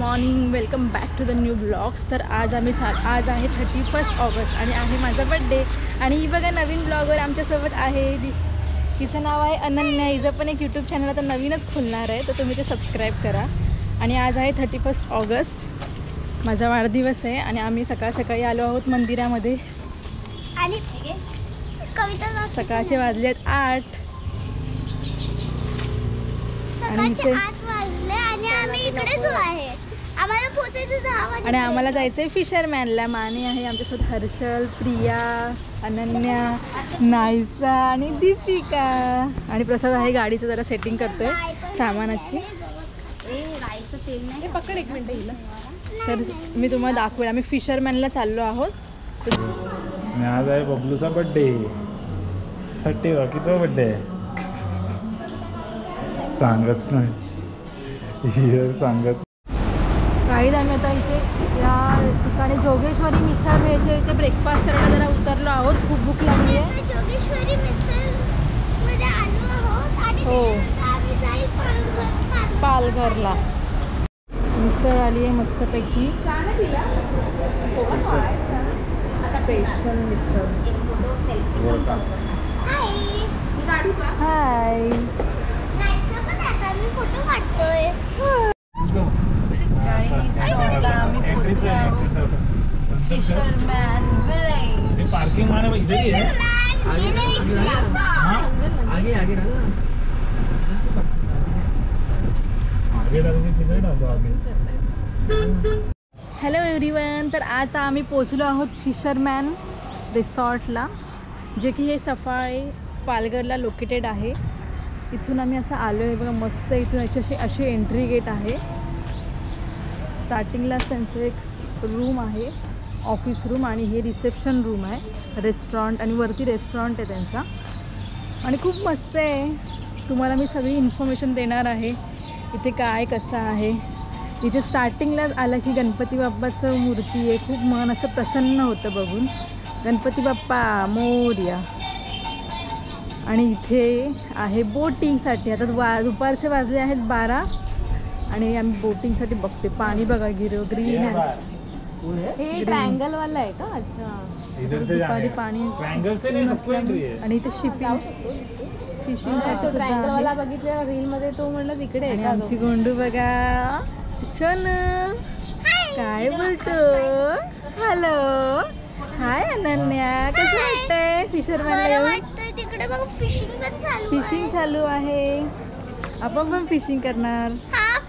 Morning, welcome back to the new blogs. तर आज आहे 31 ऑगस्ट आणि आहे माझा बड्डे. आणि ही बघा नवीन ब्लॉगर आमच्यासोबत आहे. तिचं नाव आहे अनन्या. हिचं पण एक यूट्यूब चॅनल आता नवीनच खुलणार आहे, तर तुम्ही ते सबस्क्राईब करा. आणि आज आहे 31 ऑगस्ट, माझा वाढदिवस आहे. आणि आम्ही सकाळी आलो आहोत मंदिरामध्ये. आणि सकाळचे वाजले आहेत 8 आणि आम्ही इकडेच आहे. आम्हाला पोहोचायचं 10 वाजता आणि आम्हाला जायचं आहे फिशरमॅनला. माने आहे आमच्यासोबत, हर्षल, प्रिया, अनन्या, नायसा आणि दीपिका. आणि प्रसाद आहे गाडीचं जरा सेटिंग करतोय सामानाची. पकड एक मिनटं हिला. तर मी तुम्हाला दाखवेल. आम्ही फिशरमॅनला चाललो आहोत. आज आहे बबलूचा बड्डे. 30 किती बड्डे आहे सांगत नाही, सांगत. काहीच आम्ही आता इथे या ठिकाणी जोगेश्वरी मिसळ भेळच्या इथे ब्रेकफास्ट करायला जरा उतरलो आहोत. खूप भूक लागली आहे. जोगेश्वरी मिसळमध्ये आलो आहोत आणि हो, आम्ही जाईल पालघरला. मिसळ आली आहे मस्तपैकी, स्पेशल मिसळ. हाय, मी फोटो काढतोय. Fisherman village. पार्किंग माने इधर ही है. आगे आगे डालना. आगे डालने किधर डालो आगे. Hello everyone. तर आता आम्ही पोचलो आहोत फिशरमॅन रिसॉर्टला, जे की हे सफाळे पालघरला लोकेटेड आहे. इथून आम्ही असं आलो आहे बघा, मस्त. इथून अशी एंट्री गेट आहे. स्टार्टिंगलाच त्यांचं एक रूम आहे, ऑफिस रूम, आणि हे रिसेप्शन रूम आहे, रेस्टॉरंट, आणि वरती रेस्टॉरंट आहे त्यांचा. आणि खूप मस्त आहे. तुम्हाला मी सगळी इन्फॉर्मेशन देणार आहे इथे काय कसं आहे. इथे स्टार्टिंगलाच आलं की गणपती बाप्पाचं मूर्ती आहे. खूप मन असं प्रसन्न होतं बघून. गणपती बाप्पा मोरया. आणि इथे आहे बोटिंगसाठी. आता दुपारचे वाजले आहेत 12 आणि आम्ही बोटिंगसाठी बघते. पाणी बघा, ग्रीन आहे. हे ट्रायंगल वाला आहे का? अच्छा, दुपारी पाणी. आणि इथे फिशिंगसाठी ट्रायंगल वाला बघितलं रीलमध्ये, तो म्हणलं तिकडे आहे. आमची गोंडू बघा, सोनू काय बोलतो. हॅलो, हाय अनन्या, कसं वाटतंय फिशरमॅनला येऊन? तिकडे बघ फिशिंग चालू आहे. आपण पण फिशिंग करणार.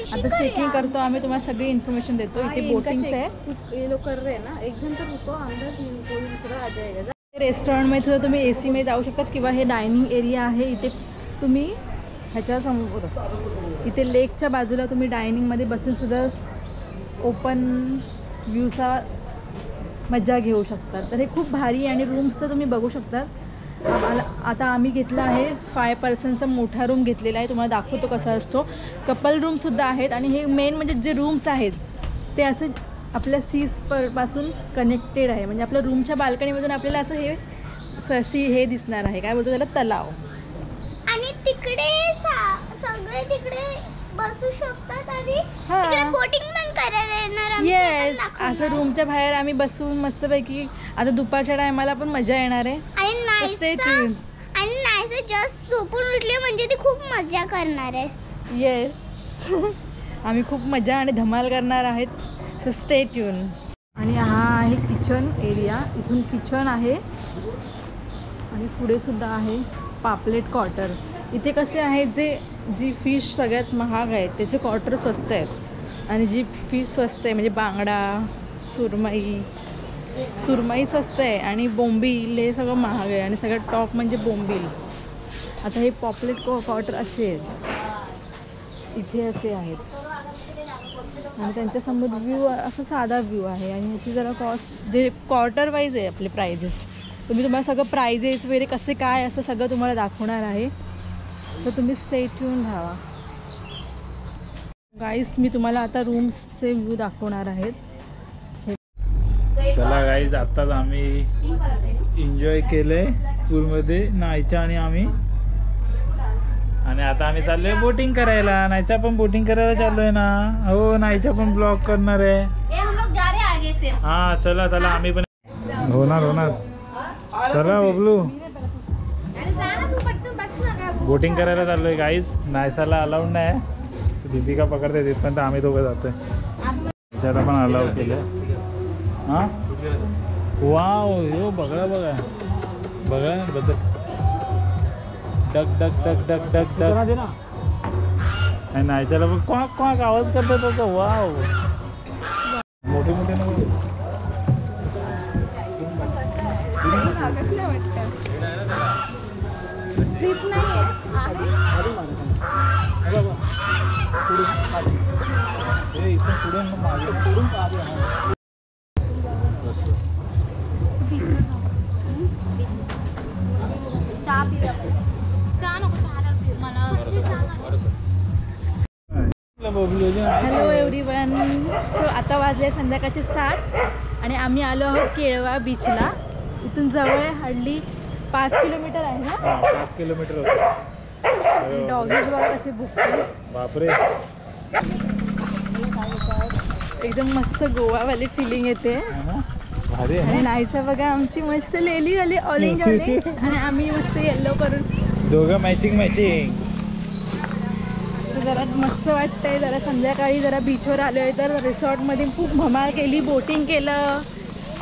आता चेकिंग करतो आम्ही, तुम्हाला सगळी इन्फॉर्मेशन देतो. इथे बोटिंग्स आहे. ये लोग कर रहे हैं ना, एक जण तर रुको, अंदर कोई दूसरा आ जाएगा. रेस्टॉरंटमध्ये सुद्धा तुम्ही AC मध्ये जाऊ शकतात, किंवा हे डायनिंग एरिया आहे. इथे तुम्ही ह्याच्यासमोर, इथे लेकच्या बाजूला तुम्ही डायनिंगमध्ये बसून सुद्धा ओपन व्ह्यूचा मजा घेऊ शकतात. तर हे खूप भारी. आणि रूम्स तर तुम्ही बघू शकतात. आता आम्ही घेतला आहे 5 पर्सनचा मोठा रूम घेतलेला आहे. तुम्हाला दाखवतो कसा असतो. कपल रूमसुद्धा आहेत. आणि हे मेन म्हणजे जे रूम्स आहेत ते असे आपल्या पासून कनेक्टेड आहे. म्हणजे आपल्या रूमच्या बाल्कनीमधून आपल्याला असं हे दिसणार आहे. काय बोलतो त्याला, तलाव. आणि तिकडे सगळे तिकडे बसू शकतात आणि तिकडे बोटिंग पण करायला येणार. येस, असं रूमच्या बाहेर आम्ही बसून मस्तपैकी. आता दुपारच्या टायमाला पण मजा येणार आहे. आणि नायसा जस्ट झोपून उठली म्हणजे ती खूप मजा करणार आहे. येस, आम्ही खूप मजा आणि धमाल करणार आहेत. So stay tune. आणि हा आहे किचन एरिया. इथून किचन आहे आणि पुढे सुद्धा आहे पापलेट क्वार्टर. इथे कसे आहेत, जी फिश सगळ्यात महाग आहेत त्याचे क्वार्टर स्वस्त आहेत. आणि जी फिश स्वस्त आहे म्हणजे बांगडा, सुरमई स्वस्त आहे. आणि बोंबील हे सगळं महाग आहे. आणि सगळ्यात टॉप म्हणजे बोंबील. आता हे पॉपलेट क्वार्टर असे आहेत, इथे असे आहेत. आणि त्यांच्यासमोर व्ह्यू असा साधा व्ह्यू आहे. आणि ह्याची जरा कॉस्ट जे क्वार्टर वाईज आहे आपले प्राइजेस. तुम्हाला सगळं प्राइजेस वगैरे कसे काय असं सगळं तुम्हाला दाखवणार आहे. तर तुम्ही स्टे ट्यून राहा गाईज. मी तुम्हाला आता रूम्सचे व्ह्यू दाखवणार आहेत. चला गाईज, आत्ताच आम्ही एन्जॉय केलंय पूलमध्ये नायच्या. आणि आम्ही आणि आता आम्ही चाललोय बोटिंग करायला. नाहीच्या पण बोटिंग करायला चाललोय ना. हो नाहीच्या पण ब्लॉग करणार आहे. हा चला चला आम्ही पण होणार. चला बबलू बोटिंग करायला चाललोय गाईज. नायसाला अलाउड नाही. दीपिका पकडते तिथपर्यंत आम्ही दोघं जातोय. त्याला पण अलाउड केलं. हा वाव यो बघा बघा बदल duck duck duck duck duck duck आणि नायच्याला पण क्वाक क्वाक आवाज करतो त्याचा. वाव मोठे मोठे हॅलो एव्हरीवन. सो आता वाजले संध्याकाळचे 7 आणि आम्ही आलो आहोत केळवा बीचला. इथून जवळ हार्डली 5 किलोमीटर आहे ना. 5 किलोमीटर होतं. डॉगीज बघा कसे भुकते. बापरे एकदम मस्त गोवावाली फिलिंग येते. आणि नाहीचा बघा आमची मस्त लेली झाली ऑरेंज ऑरेंज आणि आम्ही मस्त येल्लो करून दोघं मॅचिंग. जरा मस्त वाटतंय. जरा संध्याकाळी जरा बीचवर आलो आहे तर रिसॉर्टमध्ये खूप धमाल केली. बोटिंग केलं.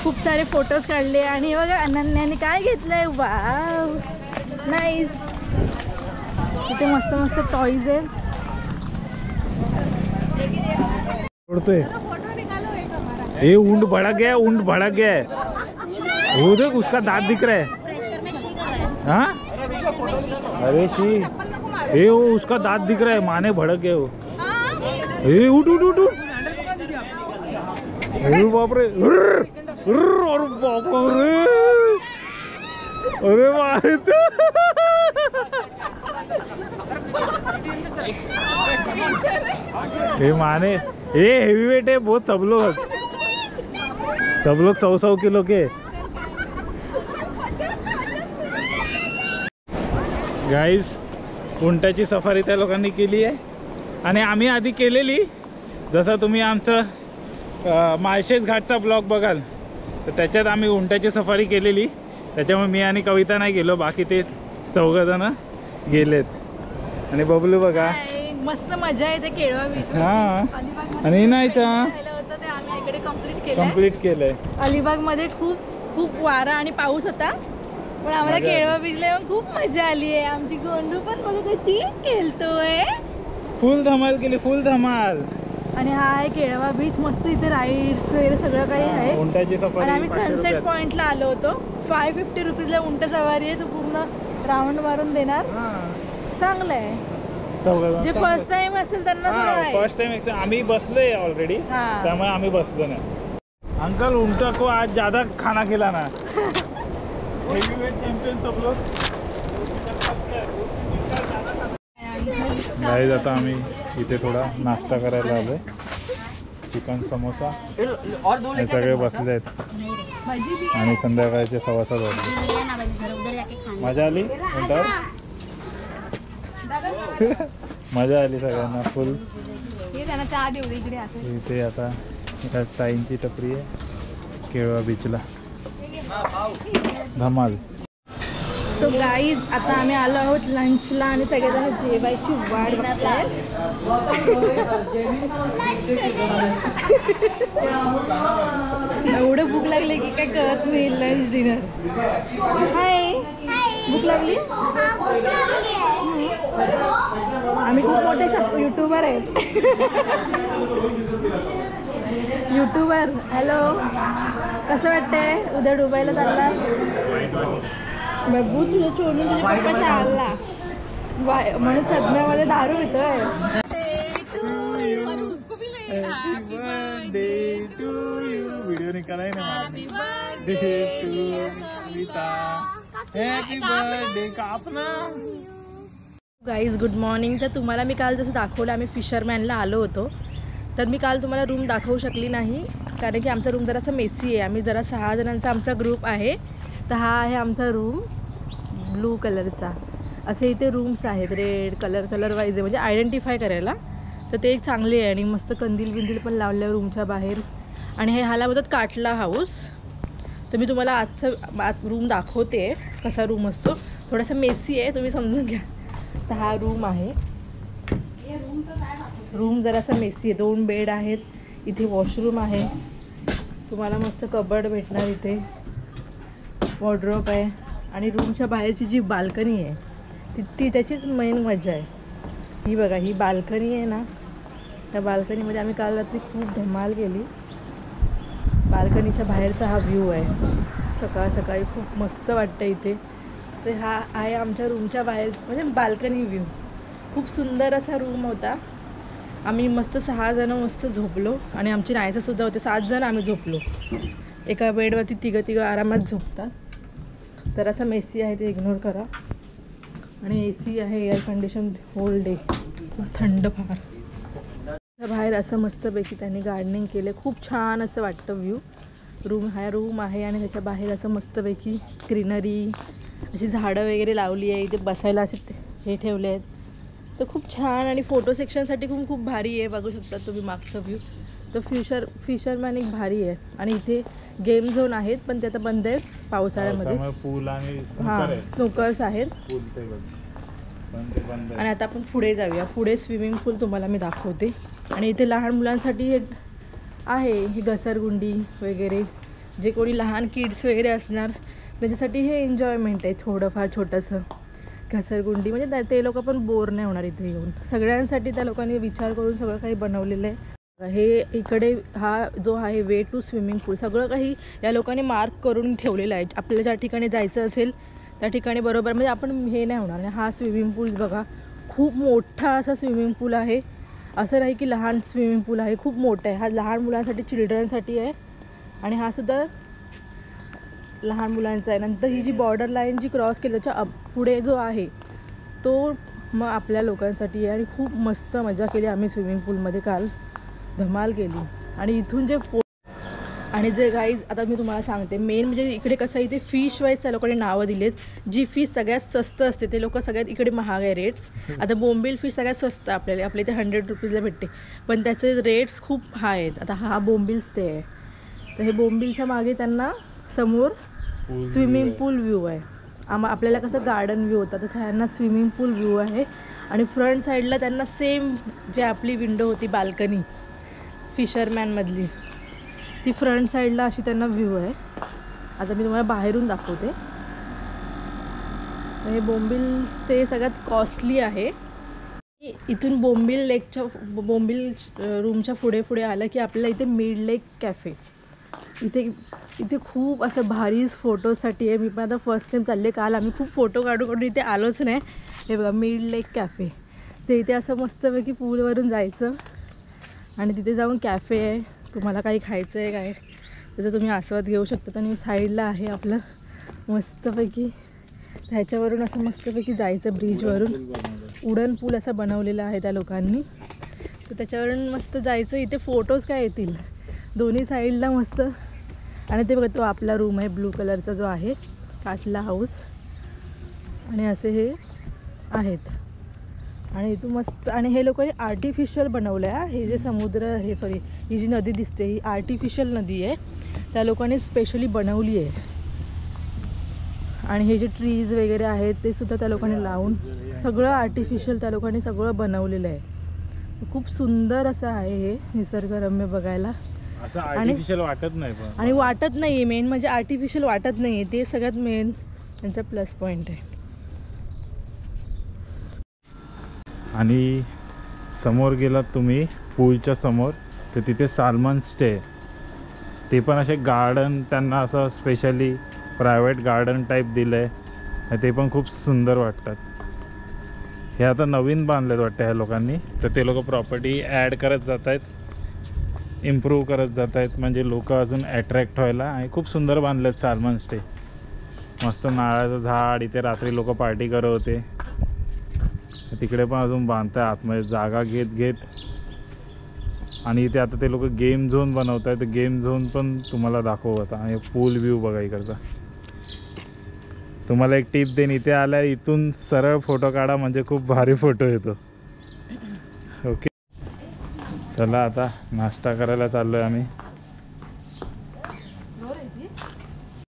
खूप सारे फोटोज काढले. आणि बघा अनन्याने काय घेतलंय. Wow nice. इथे मस्त मस्त टॉईज आहेत. ये ऊंट भड़क गया है. वो देख उसका दांत दिख रहा है. हाँ अरे शी ये वो उसका दांत दिख रहा है. माने भड़क गए वो. ए उठ उठ उठ उठ. अरे बाप रे. और बाप रे. अरे मारे ये माने ये हेवी वेट है बहुत. सब लोग 100 किलो के. गाईज उंटाची सफारी त्या लोकांनी केली आहे आणि आम्ही आधी केलेली. जसं तुम्ही आमचं माळशेज घाटचा ब्लॉग बघाल तर त्याच्यात आम्ही उंटाची सफारी केलेली. त्याच्यामुळे मी आणि कविता नाही गेलो. बाकी ते 4 जण गेलेत. आणि बबलू बघा मस्त मजा येते केळवा बीच. हा आणि नाहीचा आम्ही इकडे कंप्लीट केलंय. अलिबाग मध्ये खूप खूप वारा आणि पाऊस होता पण आम्हाला केळवा बीचला येऊन खूप मजा आली आहे. आमची गोंडू पण बघा कशी खेळतोय. फुल धमाल केली. फुल धमाल. आणि हा आहे केळवा बीच. मस्त इथे राईड्स वगैरे सगळं काही आहे. आणि आम्ही सनसेट पॉइंटला आलो होतो. 550 रुपीजला उंट सवारी आहे. तू पूर्ण राऊंड मारून देणार. चांगलं आहे. जे फर्स्ट टाइम असेल त्यांना फर्स्ट टाइम आम्ही बसलोय ऑलरेडी. त्यामुळे आम्ही बसलो ना. अंकल उंटा को आज ज्यादा खाना खिलाना. हेवीवेट चॅम्पियन सब लोग. गाईज आता आम्ही इथे थोडा नाश्ता करायला आलोय. चिकन समोसा हे सगळे बसले आहेत आणि संध्याकाळचे 7:15 वाजले. मजा आली उंटावर. मजा आली सगळ्यांना फुल. इथे आता ताईंची टपरी आहे केळवा बीचला. धमाल. सो गाईज आता आम्ही आलो आहोत लंचला आणि सगळेजण जेवायची वाट बघताय. एवढं भूक लागली की काय कळत नाही. Lunch dinner. हाय भूक लागली. आम्ही खूप मोठे युट्यूबर आहेत. युट्यूबर. हॅलो कसं वाटतंय. उद्या दुबईला चालला. बाबू तुझ्या सोडून तुझ्या पप्पा चालला म्हणून सदम्यामध्ये दारू येतोय. व्हिडिओ निकालाय ना. हॅपी बर्थडे कापना. Guys good morning. तर तुम्हाला मी काल जसं दाखवलं आम्ही फिशरमॅनला आलो होतो तर मी काल तुम्हाला रूम दाखवू शकली नाही कारण की आमचा रूम जरासा मेसी आहे. आम्ही जरा 6 जणांचा आमचा ग्रुप आहे. तर हा आहे आमचा रूम ब्लू कलरचा. असे इथे रूम्स आहेत, रेड कलर वाईज आहे, म्हणजे आयडेंटिफाय करायला. तर ते एक चांगले आहे. आणि मस्त कंदील बिंदील पण लावल्या रूमच्या बाहेर. आणि हे ह्याला बोलतात काटला हाऊस. तर मी तुम्हाला आजचा रूम दाखवते कसा रूम असतो. थोडासा मेसी आहे, तुम्ही समजून घ्या. तर हा रूम आहे. रूम जरासा मेसी आहे. 2 बेड आहेत. इथे वॉशरूम आहे. तुम्हाला मस्त कबर्ड भेटणार इथे. वॉर्डरोब आहे. आणि रूमच्या बाहेरची जी बाल्कनी आहे ती त्याचीच मेन मजा आहे. ही बघा, ही बाल्कनी आहे ना, त्या बाल्कनीमध्ये आम्ही काल रात्री खूप धमाल केली. बाल्कनीच्या बाहेरचा हा व्ह्यू आहे. सकाळ सकाळी खूप मस्त वाटतं इथे. तर हा आहे आमच्या रूमच्या बाहेर म्हणजे बाल्कनी व्ह्यू. खूप सुंदर असा रूम होता. आम्ही मस्त 6 जण मस्त झोपलो. आणि आमची नायसासुद्धा होते. 7 जण आम्ही झोपलो. एका बेडवरती तिघं आरामात झोपतात. तर असं मेसी आहे ते इग्नोर करा. आणि AC आहे, एअर कंडिशन होल डे. खूप थंड फार. बाहेर असं मस्तपैकी त्यांनी गार्डनिंग केलं. खूप छान असं वाटतं व्ह्यू. रूम आहे आणि त्याच्या बाहेर असं मस्तपैकी ग्रीनरी, अशी झाडं वगैरे लावली आहे. इथे बसायला असे हे ठेवले आहेत. तर खूप छान. आणि फोटो सेक्शनसाठी खूप भारी आहे. बघू शकता तुम्ही मागचं व्ह्यू. तर फिशरमॅन एक भारी आहे. आणि इथे गेम झोन आहेत, पण ते आता बंद आहेत पावसाळ्यामध्ये. पूल आणि स्नोकर्स आहेत. आणि आता आपण पुढे जाऊया. पुढे स्विमिंग पूल तुम्हाला मी दाखवते. आणि इथे लहान मुलांसाठी आहे ही घसरगुंडी वगैरे. जे कोणी लहान किड्स वगैरे असणार त्याच्यासाठी हे एन्जॉयमेंट आहे थोडंफार छोटंसं. घसरगुंडी म्हणजे ते लोक पण बोर नाही होणार इथे येऊन. सगळ्यांसाठी त्या लोकांनी विचार करून सगळं काही बनवलेलं आहे. हे इकडे हा जो आहे वे टू स्विमिंग पूल, सगळं काही या लोकांनी मार्क करून ठेवलेलं आहे. आपल्याला ज्या ठिकाणी जायचं असेल त्या ठिकाणी बरोबर म्हणजे आपण हे नाही होणार. हा स्विमिंग पूल बघा, खूप मोठा असा स्विमिंग पूल आहे. असं नाही की लहान स्विमिंग पूल आहे, खूप मोठा आहे. हा लहान मुलांसाठी, चिल्ड्रनसाठी आहे. आणि हा सुद्धा लहान मुलांचा आहे. नंतर ही जी बॉर्डर लाईन जी क्रॉस केली त्याच्या पुढे जो आहे तो मग आपल्या लोकांसाठी आहे. आणि खूप मस्त मजा केली आम्ही स्विमिंग पूलमध्ये काल. धमाल केली. आणि इथून जे आणि जे गाईज आता मी तुम्हाला सांगते मेन म्हणजे इकडे कसं इथे फिश वाईज त्या लोकांनी नावं दिलेत. जी फिश सगळ्यात स्वस्त असते ते लोक सगळ्यात इकडे महाग आहे रेट्स. आता बोंबील फिश सगळ्यात स्वस्त आपल्या इथे 100 रुपीजला भेटते, पण त्याचे रेट्स खूप हाय आहेत. आता हा बोंबील स्टे आहे. तर हे बोंबीलच्या मागे त्यांना समोर स्विमिंग पूल व्ह्यू आहे. आपल्याला कसं गार्डन व्ह्यू होता तसं ह्यांना स्विमिंग पूल व्ह्यू आहे. आणि फ्रंट साईडला त्यांना सेम जे आपली विंडो होती बाल्कनी फिशरमॅनमधली ती फ्रंट साईडला अशी त्यांना व्ह्यू आहे. आता मी तुम्हाला बाहेरून दाखवते. हे बोंबील स्टे सगळ्यात कॉस्टली आहे. इथून बोंबील रूमच्या पुढे आलं की आपल्याला इथे मिड लेक कॅफे. इथे खूप असं भारीच फोटोसाठी आहे. मी पण आता फर्स्ट टाईम चालले. काल आम्ही खूप फोटो काढून इथे आलोच नाही. हे बघा मिड लेक कॅफे. ते इथे असं मस्तपैकी पूलवरून जायचं आणि तिथे जाऊन कॅफे आहे. तुम्हाला काही खायचं आहे काय त्याचा तुम्ही आस्वाद घेऊ शकता. आणि साईडला आहे आपलं मस्तपैकी ह्याच्यावरून असं मस्तपैकी जायचं ब्रिजवरून. उडन पूल असं बनवलेलं आहे त्या लोकांनी. तर त्याच्यावरून मस्त जायचं. इथे फोटोज काय येतील दोन्ही साईडला मस्त. आणि ते बघा तो आपला रूम आहे ब्लू कलरचा जो आहे काटला हाऊस. आणि असे हे आहेत. आणि इथून मस्त. आणि हे लोकांनी आर्टिफिशियल बनवलं आहे. हे जे समुद्र ही जी नदी दिसते ही आर्टिफिशियल नदी आहे. त्या लोकांनी स्पेशली बनवली आहे. आणि हे जे ट्रीज वगैरे आहेत ते सुद्धा त्या लोकांनी लावून सगळं आर्टिफिशियल त्या लोकांनी सगळं बनवलेलं आहे. खूप सुंदर असं आहे हे निसर्गरम्य बघायला. असं आर्टिफिशियल वाटत नाही. आणि वाटत नाही मेन म्हणजे आर्टिफिशियल वाटत नाही ते सगळ्यात मेन त्यांचा प्लस पॉईंट आहे. आणि समोर गेलात तुम्ही पूलच्या समोर तर तिथे सालमन स्टे. ते पण असे गार्डन त्यांना असं स्पेशली प्रायव्हेट गार्डन टाईप दिलं आहे. ते पण खूप सुंदर वाटतात. हे आता नवीन बांधलेत वाटतं ह्या लोकांनी. तर ते लोक प्रॉपर्टी ॲड करत जात आहेत, इम्प्रूव्ह करत जात आहेत म्हणजे लोक अजून ॲट्रॅक्ट व्हायला. आणि खूप सुंदर बांधलेत सालमन स्टे. मस्त नारळाचं झाड. इथे रात्री लोक पार्टी करत होते. तिकडे पण अजून बांधताय आतमध्ये जागा घेत. आणि इथे आता ते लोक गेम झोन बनवत आहेत. गेम झोन पण तुम्हाला दाखवू आता. आणि पूल व्ह्यू बघा इकडचा. तुम्हाला एक टिप देईन, इथे आल्या इथून सरळ फोटो काढा म्हणजे खूप भारी फोटो येतो. ओके चला आता नाश्ता करायला चाललोय आम्ही.